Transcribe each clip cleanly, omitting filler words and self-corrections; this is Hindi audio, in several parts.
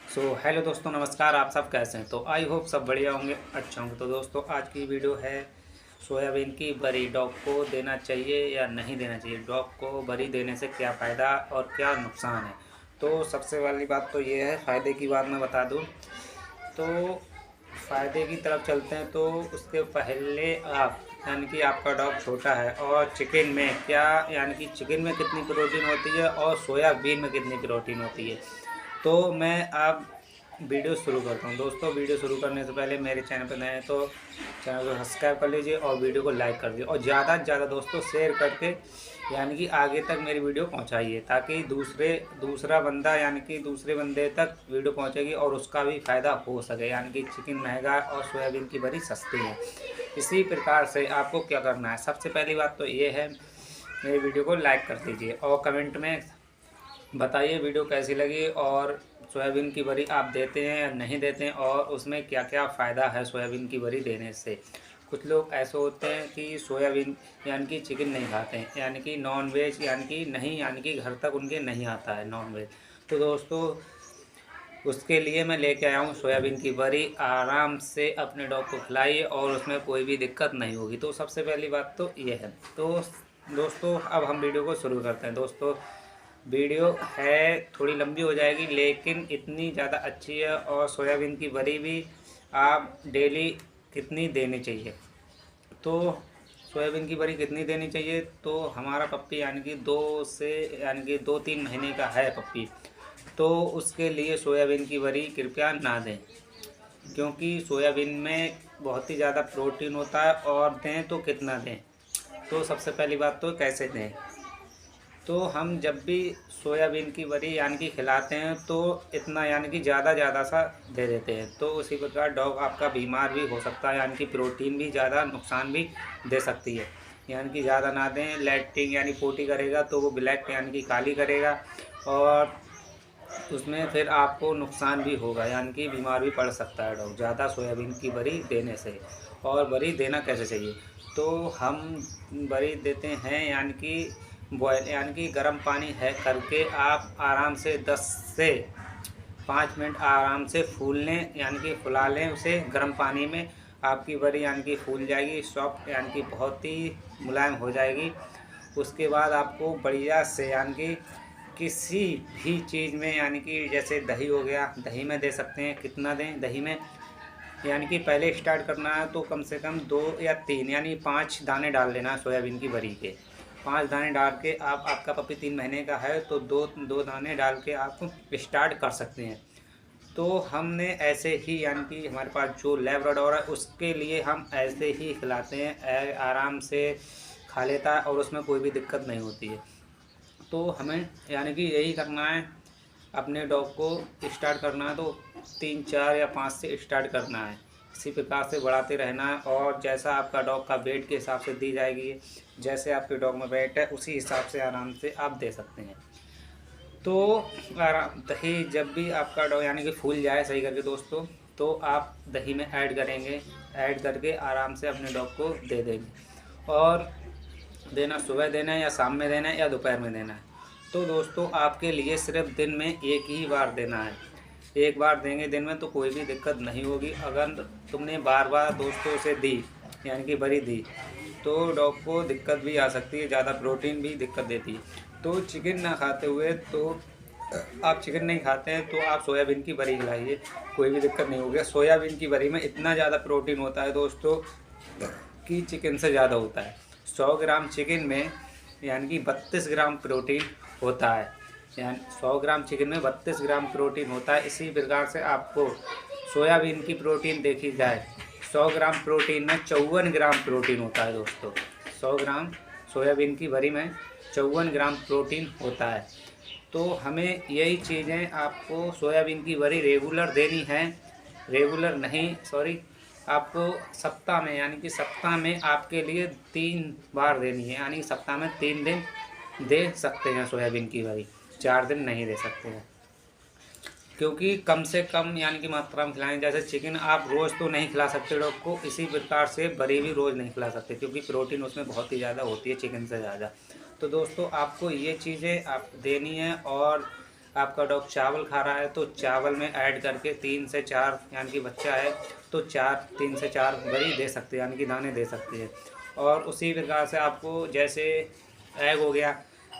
हेलो दोस्तों, नमस्कार। आप सब कैसे हैं? तो आई होप सब बढ़िया होंगे, अच्छे होंगे। तो दोस्तों, आज की वीडियो है सोयाबीन की बरी डॉग को देना चाहिए या नहीं देना चाहिए। डॉग को बरी देने से क्या फ़ायदा और क्या नुकसान है। तो सबसे वाली बात तो ये है, फ़ायदे की बात मैं बता दूं तो फ़ायदे की तरफ चलते हैं। तो उसके पहले आप यानी कि आपका डॉग छोटा है और चिकन में क्या यानी कि चिकन में कितनी प्रोटीन होती है और सोयाबीन में कितनी प्रोटीन होती है। तो मैं अब वीडियो शुरू करता हूँ। दोस्तों, वीडियो शुरू करने से पहले मेरे चैनल पर नए हैं तो चैनल को सब्सक्राइब कर लीजिए और वीडियो को लाइक कर दीजिए और ज़्यादा से ज़्यादा दोस्तों शेयर करके यानी कि आगे तक मेरी वीडियो पहुँचाइए, ताकि दूसरा बंदा यानी कि दूसरे बंदे तक वीडियो पहुँचेगी और उसका भी फ़ायदा हो सके। यानी कि चिकन महंगा और सोयाबीन की बड़ी सस्ती है। इसी प्रकार से आपको क्या करना है, सबसे पहली बात तो ये है, मेरी वीडियो को लाइक कर दीजिए और कमेंट में बताइए वीडियो कैसी लगी और सोयाबीन की बरी आप देते हैं या नहीं देते हैं और उसमें क्या क्या फ़ायदा है सोयाबीन की बरी देने से। कुछ लोग ऐसे होते हैं कि सोयाबीन यानी कि चिकन नहीं खाते हैं, यानी कि नॉन वेज यानी कि नहीं, यानी कि घर तक उनके नहीं आता है नॉन वेज। तो दोस्तों, उसके लिए मैं लेके आया हूँ सोयाबीन की बरी। आराम से अपने डॉग को खिलाइए और उसमें कोई भी दिक्कत नहीं होगी। तो सबसे पहली बात तो ये है। तो दोस्तों, अब हम वीडियो को शुरू करते हैं। दोस्तों, वीडियो है थोड़ी लंबी हो जाएगी लेकिन इतनी ज़्यादा अच्छी है। और सोयाबीन की बरी भी आप डेली कितनी देनी चाहिए, तो सोयाबीन की बरी कितनी देनी चाहिए। तो हमारा पप्पी यानी कि 2 महीने का है पप्पी, तो उसके लिए सोयाबीन की बरी कृपया ना दें, क्योंकि सोयाबीन में बहुत ही ज़्यादा प्रोटीन होता है। और दें तो कितना दें, तो सबसे पहली बात तो कैसे दें। तो हम जब भी सोयाबीन की बरी यानी कि खिलाते हैं तो इतना यानी कि ज़्यादा सा दे देते हैं। तो उसी प्रकार डॉग आपका बीमार भी हो सकता है, यानी कि प्रोटीन भी ज़्यादा नुकसान भी दे सकती है। यानी कि ज़्यादा ना दें, लैट्रिन यानी पोटी करेगा तो वो ब्लैक यानी कि काली करेगा और उसमें फिर आपको नुकसान भी होगा, यानी कि बीमार भी पड़ सकता है डॉग ज़्यादा सोयाबीन की बरी देने से। और बरी देना कैसे चाहिए, तो हम बरी देते हैं यानी कि बॉयल यानी कि गर्म पानी है करके आप आराम से 10 से 5 मिनट आराम से फूल लें, यानी कि फुला लें उसे गर्म पानी में। आपकी बरी यानी कि फूल जाएगी, सॉफ्ट यानी कि बहुत ही मुलायम हो जाएगी। उसके बाद आपको बढ़िया से यानी कि किसी भी चीज़ में यानी कि जैसे दही हो गया, दही में दे सकते हैं। कितना दें दही में, यानी कि पहले स्टार्ट करना है तो कम से कम 2 या 3 यानी 5 दाने डाल लेना है सोयाबीन की बरी के। 5 दाने डाल के आपका पपी 3 महीने का है तो दो दो दाने डाल के आप स्टार्ट कर सकते हैं। तो हमने ऐसे ही यानी कि हमारे पास जो लैब्राडोर है उसके लिए हम ऐसे ही खिलाते हैं, आराम से खा लेता है और उसमें कोई भी दिक्कत नहीं होती है। तो हमें यानी कि यही करना है, अपने डॉग को स्टार्ट करना है तो 3 4 या 5 से स्टार्ट करना है। इसी प्रकार से बढ़ाते रहना है और जैसा आपका डॉग का वेट के हिसाब से दी जाएगी, जैसे आपके डॉग में वेट है उसी हिसाब से आराम से आप दे सकते हैं। तो आराम दही जब भी आपका डॉग यानी कि फूल जाए सही करके दोस्तों, तो आप दही में ऐड करेंगे, ऐड करके आराम से अपने डॉग को दे देंगे। और देना सुबह देना है या शाम में देना है या दोपहर में देना है, तो दोस्तों आपके लिए सिर्फ दिन में एक ही बार देना है। एक बार देंगे दिन में तो कोई भी दिक्कत नहीं होगी। अगर तुमने बार बार दोस्तों से दी यानी कि बरी दी तो डॉग को दिक्कत भी आ सकती है, ज़्यादा प्रोटीन भी दिक्कत देती है। तो चिकन ना खाते हुए तो आप चिकन नहीं खाते हैं तो आप सोयाबीन की बरी खिलाइए, कोई भी दिक्कत नहीं होगी। सोयाबीन की बरी में इतना ज़्यादा प्रोटीन होता है दोस्तों कि चिकन से ज़्यादा होता है। 100 ग्राम चिकन में यानी कि 32 ग्राम प्रोटीन होता है, यानी 100 ग्राम चिकन में 32 ग्राम प्रोटीन होता है। इसी प्रकार से आपको सोयाबीन की प्रोटीन देखी जाए, 100 ग्राम प्रोटीन में 54 ग्राम प्रोटीन होता है दोस्तों। 100 ग्राम सोयाबीन की बरी में 54 ग्राम प्रोटीन होता है। तो हमें यही चीज़ें आपको सोयाबीन की बरी रेगुलर देनी है, रेगुलर नहीं सॉरी, आपको सप्ताह में यानी कि सप्ताह में आपके लिए 3 बार देनी है, यानी सप्ताह में 3 दिन दे सकते हैं सोयाबीन की बरी, 4 दिन नहीं दे सकते हैं। क्योंकि कम से कम यानी कि मात्रा में खिलाएं। जैसे चिकन आप रोज़ तो नहीं खिला सकते डॉग को, इसी प्रकार से बरी भी रोज़ नहीं खिला सकते क्योंकि प्रोटीन उसमें बहुत ही ज़्यादा होती है चिकन से ज़्यादा। तो दोस्तों आपको ये चीज़ें आप देनी है और आपका डॉग चावल खा रहा है तो चावल में ऐड करके 3 से 4 यानी कि बच्चा है तो 3 से 4 बरी दे सकते हैं, यानी कि दाने दे सकते हैं। और उसी प्रकार से आपको जैसे एग हो गया,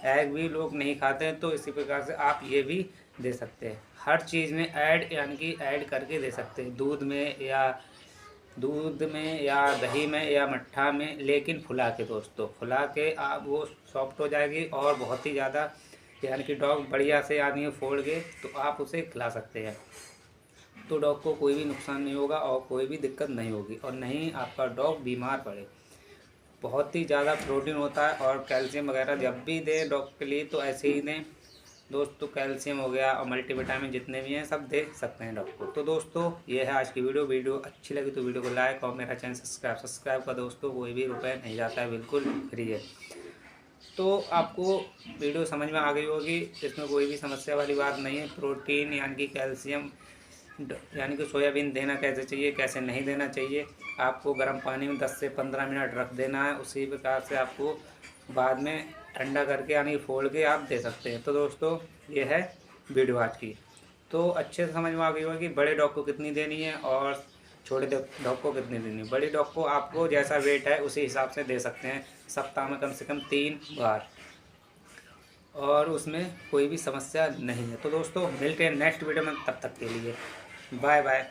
एग भी लोग नहीं खाते हैं तो इसी प्रकार से आप ये भी दे सकते हैं। हर चीज़ में ऐड यानी कि ऐड करके दे सकते हैं, दूध में या दही में या मट्ठा में, लेकिन फुला के दोस्तों, फुला के आप वो सॉफ्ट हो जाएगी और बहुत ही ज़्यादा यानी कि डॉग बढ़िया से यानी फोड़ के तो आप उसे खिला सकते हैं। तो डॉग को कोई भी नुकसान नहीं होगा और कोई भी दिक्कत नहीं होगी और नहीं आपका डॉग बीमार पड़े। बहुत ही ज़्यादा प्रोटीन होता है और कैल्शियम वगैरह जब भी दें डॉग के लिए तो ऐसे ही दें दोस्तों। कैल्शियम हो गया और मल्टीविटामिन जितने भी हैं सब दे सकते हैं डॉग को। तो दोस्तों ये है आज की वीडियो अच्छी लगी तो वीडियो को लाइक और मेरा चैनल सब्सक्राइब का दोस्तों, कोई भी रुपए नहीं जाता है, बिल्कुल फ्री है। तो आपको वीडियो समझ में आ गई होगी, इसमें कोई भी समस्या वाली बात नहीं है। प्रोटीन यानी कि कैल्शियम यानी कि सोयाबीन देना कैसे चाहिए कैसे नहीं देना चाहिए, आपको गर्म पानी में 10 से 15 मिनट रख देना है, उसी प्रकार से आपको बाद में ठंडा करके यानी फोड़ के आप दे सकते हैं। तो दोस्तों ये है वीडियो आज की। तो अच्छे से समझ में आ गई होगी बड़े डॉग को कितनी देनी है और छोटे डॉग को कितनी देनी है। बड़ी डॉग को आपको जैसा वेट है उसी हिसाब से दे सकते हैं, सप्ताह में कम से कम 3 बार, और उसमें कोई भी समस्या नहीं है। तो दोस्तों मिलते हैं नेक्स्ट वीडियो में, तब तक के लिए बाय बाय।